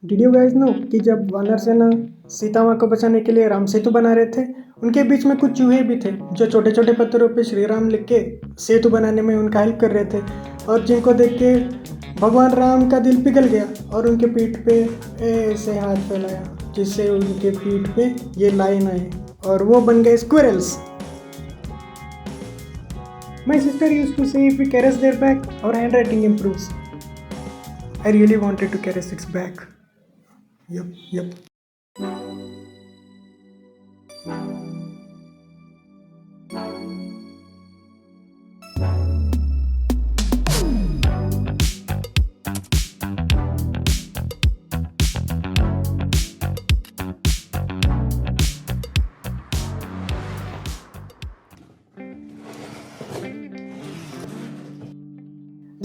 Did you guys no कि जब वानर सेना सीता माँ को बचाने के लिए राम सेतु बना रहे थे, उनके बीच में कुछ चूहे भी थे जो छोटे छोटे पत्थरों पे श्री राम लिख के सेतु बनाने में उनका हेल्प कर रहे थे, और जिनको देख के भगवान राम का दिल पिघल गया और उनके पीठ पे ऐसे हाथ फैलाया जिससे उनके पीठ पे ये लाइन आए और वो बन गए squirrels. My sister used to say if we caress their back, our handwriting improves. I really wanted to caress its back. Yup.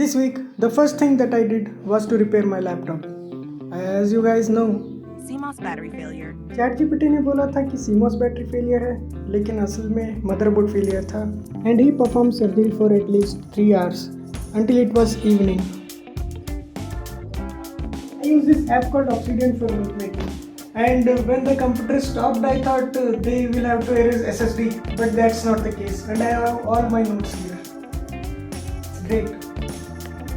This week, the first thing that I did was to repair my laptop. As you guys know, CMOS battery failure. ChatGPT ने बोला था कि CMOS battery failure है, लेकिन असल में motherboard failure था. And he performed surgery for at least 3 hours until it was evening. I use this app called Obsidian for note-making. And when the computer stopped, I thought they will have to erase SSD, but that's not the case. And I have all my notes here. It's great.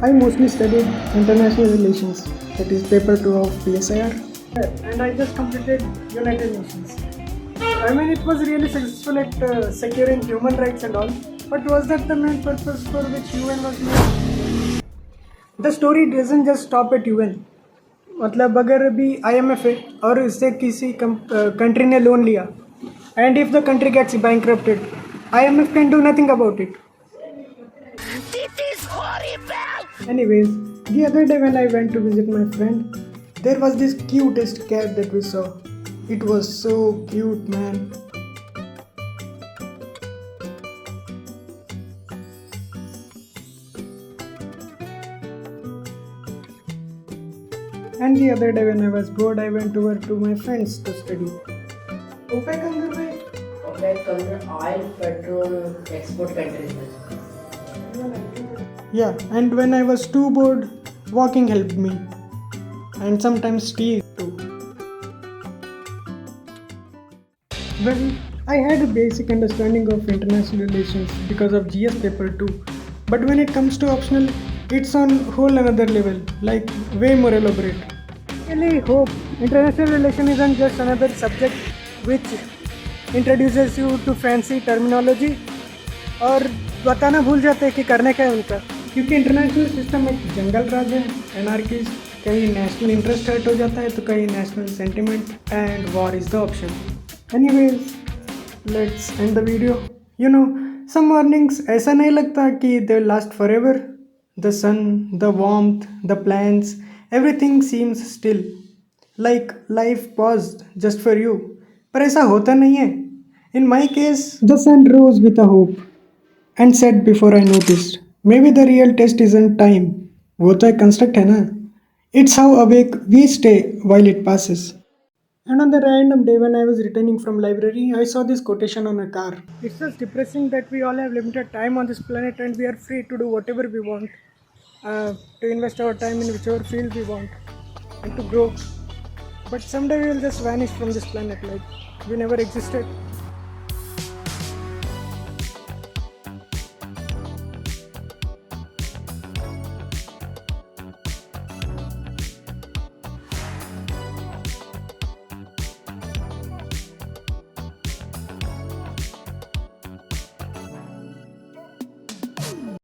I mostly studied international relations, that is paper 2 of PSIR, and I just completed United Nations. I mean, it was really successful at securing human rights and all, but was that the main purpose for which UN was made? The story doesn't just stop at UN. मतलब अगर अभी IMF है और इससे किसी country ने loan लिया, and if the country gets bankrupted, IMF can do nothing about it. Anyways, the other day when I went to visit my friend, there was this cutest cat that we saw. It was so cute, man. And the other day when I was bored, I went over to my friends to study. OPEC अंदर में OPEC अंदर oil petrol export countries में. Yeah, and when I was too bored, walking helped me, and sometimes tea too. Well, I had a basic understanding of international relations because of GS paper 2, but when it comes to optional, it's on whole another level, like way more elaborate. I really hope international relation isn't just another subject which introduces you to fancy terminology और बताना भूल जाते हैं कि करने क्या है उनका, क्योंकि इंटरनेशनल सिस्टम एक जंगल राज है, एनार्कीज, कहीं नेशनल इंटरेस्ट हर्ट हो जाता है तो कहीं national sentiment, and war is the option. Anyways, let's end the video. You know, some mornings ऐसा नहीं लगता कि they last for ever. The sun, the warmth, the plans, everything seems still, like life paused just for you. पर ऐसा होता नहीं है. In my case the sun rose with a hope and said before I noticed, maybe the real test isn't time. वो तो एक construct है ना. It's how awake we stay while it passes. And on the random day when I was returning from library, I saw this quotation on a car. It's just depressing that we all have limited time on this planet and we are free to do whatever we want, to invest our time in whichever field we want, and to grow. But someday we will just vanish from this planet like we never existed.